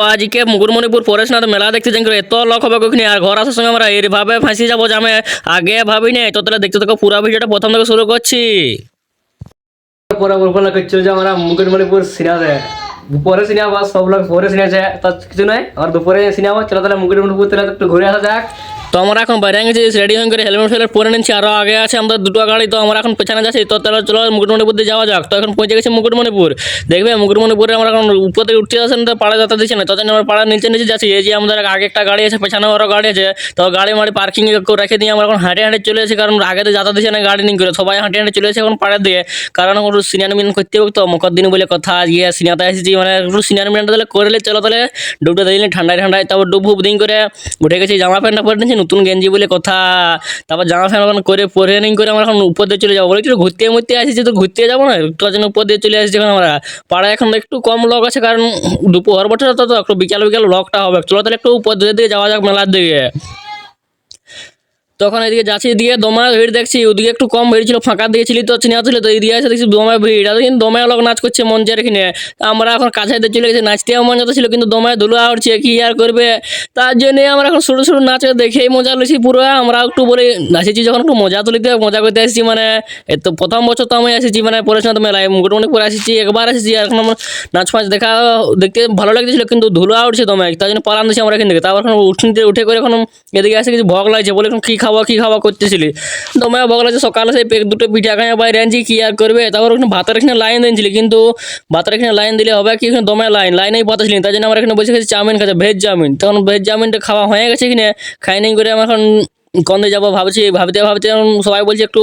আজকে মুকুটমণিপুর পরেশনাথ মেলা দেখতে যাই এত লোক হবে ওখানে আর ঘর আসার সঙ্গে আমরা এইভাবে ফাঁসি যাবো যে আমি আগে ভাবি নাই। তো তাহলে দেখতে থাকো পুরো ভিডিওটা প্রথম থেকে শুরু করছি। পরিকল্পনা করছিল যে আমরা মুকুটমণিপুর সিনেমা দুপুরে সিনেমা সব লোক পরে সিনেমা তার কিছু নয়, আমার দুপুরে সিনেমা চলো তাহলে মুকুটমণিপুর তাহলে একটু ঘুরে আসা যাক। তো আমরা এখন বাইরে গেছি রেডি হয়ে করে হেলমেট ফেলমেট পরে নিচ্ছি, আরও আগে আছে আমাদের দুটো গাড়ি। তো আমরা এখন পেছনে যাচ্ছি, তো তাহলে চলো মুকুটমণিপুর দিয়ে যাওয়া যাক। তো এখন পৌঁছে গেছি মুকুটমণিপুর। দেখবে মুকুটমণিপুরে আমরা এখন উপর থেকে উঠতে আসেন তো পাড়া যাত্রা দিচ্ছে না, তো আমরা পাড়ার নিচে নিচে যাচ্ছি। এই যে আমাদের আগে একটা গাড়ি আছে, পেছনে আরও গাড়ি আছে। তো গাড়ি মাড়ি পার্কিং রেখে দিয়ে আমরা এখন হাঁটে হাঁটে চলে এসেছি, কারণ আগে তো যাত্রা দিচ্ছে না গাড়ি নিয়ে করে সবাই হাঁটে হাঁটে চলে এসেছে এখন পাড়ার দিয়ে। কারণ এখন সিনেমা মিন করতে হবে তো মুখর দিন বলে কথা, গিয়ে সিনেমাতে এসেছি মানে একটু সিনেমা মিনটা তাহলে করলে চলো তাহলে ডুবটা দিলে ঠান্ডায় ঠান্ডায়। তারপর ডুব ফুব দিন করে উঠে গেছি, জামা প্যান্টটা পরে নিয়েছি নতুন গেঞ্জি বলে কথা। তারপর জামা প্যান্ট করে পরে নিন করে আমরা এখন উপর দিয়ে চলে যাবো। বলে একটু ঘুরতে মুরতে আসছি, তো ঘুরতে যাবো না একটু জন্য উপর দিয়ে চলে আসছি। এখন আমরা পাড়ায় এখন একটু কম লোক আছে, কারণ দুপুর বছর তো একটু বিকাল বিকাল লোকটা হবে। চলো তাহলে একটু উপর দিয়ে যাওয়া যাক মেলার দিকে। তখন এদিকে যাচ্ছি, এদিকে দমা ভিড় দেখছি, ওদিকে একটু কম ভিড় ছিল, ফাঁকা দিয়েছিলি তো চিনে ছিল। তো এদিকে এসে দেখছি দমায় ভিড়, আর কিন্তু দমায় লোক নাচ করছে মঞ্চের এখানে। আমরা এখন কাছে চলে গেছি, নাচতে মন যাতে ছিল কিন্তু দমায় ধুলা উঠছে, কি আর করবে। তার জন্যে আমরা এখন ছোটো ছোটো নাচ দেখেই মজা লুছি পুরো। আমরা একটু বলে নাচেছি যখন একটু মজা তুলিতে মজা করতে এসেছি। মানে তো প্রথম বছর তো আমি এসেছি মানে পরেশনাথ মেলায় মুকুটমণিপুর এসেছি একবার এসেছি। আর এখন আমার নাচ ফাঁচ দেখতে ভালো লাগতেছিল, কিন্তু ধুলা উঠছে দমায়, তার জন্য পালান দিচ্ছি আমরা এখান থেকে। তারপর এখন উঠে করে এখন এদিকে এসে কিছু ভোগ লাগছে, বলে এখন কী খাওয়া করতেছিলি। দমায় ভোগ লাগছে, সকালে সেই দুটো পিঠা খাই বাইরে আনছি, কি আর করবে। তারপর ওখানে ভাতের এখানে লাইন দিয়েছিলি, কিন্তু ভাতের এখানে লাইন দিলে হবে কি, এখানে দমায় লাইনেই পাতাছিলি। তাই জন্য আমরা এখানে বসে গেছি চাউমিন খাচ্ছে, ভেজ চাউমিন। তখন ভেজ চাউমিনটা খাওয়া হয়ে গেছে এখানে, খাই নাই করে আমরা এখন কন্দে যাবো ভাবতে এখন সবাই বলছে একটু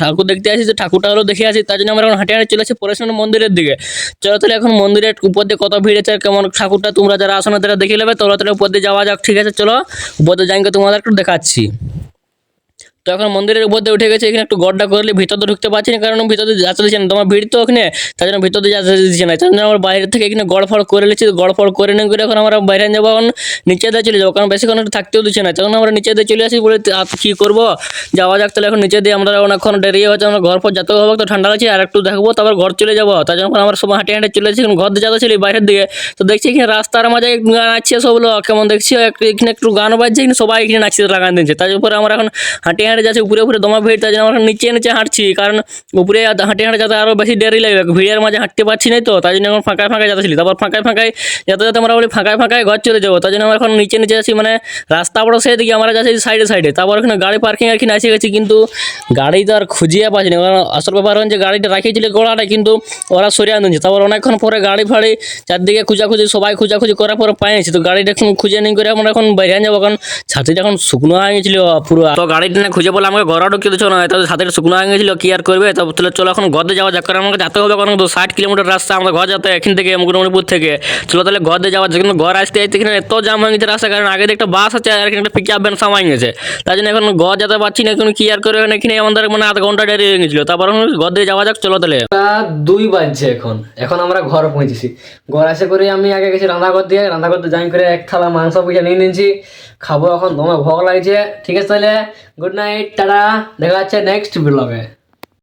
ঠাকুর দেখতে আসি, যে ঠাকুরটা হলো দেখে আসি। তার জন্য আমরা এখন হাঁটে হাঁটে চলে আসি পরেশনাথ মন্দিরের দিকে। চলো তাহলে এখন মন্দিরের উপর দিয়ে কত ভিড় আছে, কেমন ঠাকুরটা তোমরা যারা আসো না তারা দেখে নেবে। তোমরা তাহলে উপর দিয়ে যাওয়া যাক, ঠিক আছে চলো উপর দিয়ে যাইকে তোমাদের একটু দেখাচ্ছি। তো এখন মন্দিরের উপর দিয়ে উঠে গেছে, এখানে একটু গড্ডা করলে ভিতর দিয়ে ঢুকতে পারছি না, কারণ ভিতর দিয়ে যেতে দিচ্ছে না, তোমার ভিড় তো ওখানে, তার জন্য ভিতর দিয়ে যেতে দিচ্ছে না। তার জন্য আমরা বাইরে থেকে এখানে গড়ফড় করে নিচ্ছি, গড়ফড় করে নিয়ে করে এখন আমরা বাইরে যাবো, এখন নিচে দিয়ে চলে যাবো, কারণ বেশিক্ষণ একটু থাকতেও দিচ্ছে না। তখন আমরা নিচে দিয়ে চলে আসি, বলে কী করবো যাওয়া যাক তাহলে। এখন নিচে দিয়ে আমরা অনেকক্ষণ দেরি হচ্ছে, আমরা ঘর পর যেতে হবে, তো ঠান্ডা লাগছে আর একটু দেখবো, তারপর ঘর চলে যাবো। তার জন্য আমরা সব হাঁটে হাঁটে চলে এসেছি, ঘর দিয়ে যেতে ছিল বাইরের দিকে। তো দেখছি এখানে রাস্তার মাঝে গান আসছে সব লোক, কেমন দেখছি এখানে একটু গান বাজছে, এখানে সবাই এখানে নাচতে লাগান দিচ্ছে। তার উপরে আমরা এখন হাঁটে হাঁটে যাচ্ছি উপরে উপরে দমা ভিড়, তার জন্য আমরা নিচে নিচে হাঁটছি, কারণ উপরে হাঁটে হাঁটে যাতে আরও বেশি দেরি লাগবে, ভিড়ের মাঝে হাঁটতে পারছি না। তো তাই জন্য এখন ফাঁকায় ফাঁকায় যাচ্ছিলি, তারপর ফাঁকায় যাতে আমরা বলি ফাঁকায় ঘর চলে যাবো। তার জন্য আমরা এখন নিচে নিচে যাচ্ছি, মানে রাস্তা বড় সেদিকে আমরা যাচ্ছি সাইডে। তারপর এখানে গাড়ি পার্কিং আর কি এসে গেছি, কিন্তু গাড়ি তো আর খুঁজিয়ে পাচ্ছি না, কারণ আসল ব্যাপার হচ্ছে গাড়িটা রাখিয়েছিল গোড়াটা, কিন্তু ওরা সরিয়ে আনছে। তারপর অনেকক্ষণ পরে গাড়ি ফাড়ি চারদিকে সবাই খোঁজাখুঁজি করার পরে পাইছি। তো গাড়িটা এখন খুঁজে নিয়ে করে আমরা এখন বাইরে যাবো, কারণ ছাতিটা এখন শুকনো হয়ে গেছিলো পুরো। তো গাড়িটা না খুঁজে বলে আমাকে ঘরে ঢুকিয়ে দিচ্ছ না, তাদের ছাতিটা শুকনো হয়ে গেছিলো, কি আর করবে। তাহলে চলো এখন ঘর দিয়ে যাওয়া যাক, কারণ আমাকে যেতে হবে, কারণ 60 কিলোমিটার রাস্তা আমাদের ঘর যেতে এখান থেকে মুকুটমণিপুর থেকে। চলো তাহলে ঘর দিয়ে যাওয়া যাক, কিন্তু ঘর আসতে এখানে এত জাম হয়ে গেছে রাস্তা, কারণ আগে একটা বাস আছে আর এখানে একটা পিক আপ ভ্যান সামাই গেছে। তার জন্য এখন ঘর যেতে পারছি না, এখন কি আর করবে। এখানে আমাদের মানে আধ ঘন্টা দেরি হয়ে গেছিলো। তারপর ঘর দিয়ে যাওয়া যাক, চলো তাহলে 2 বাজছে এখন আমরা ঘর পৌঁছেছি। ঘর আসে করে আমি আগে গেছি রান্নাঘর দিয়ে যাই করে এক থালা মাংস পিঠা নিয়ে নিয়েছি, খাবো। এখন তোমার ভোগ লাগছে, ঠিক আছে তাহলে গুড নাইট, টাটা, দেখা যাচ্ছে নেক্সট ব্লগে।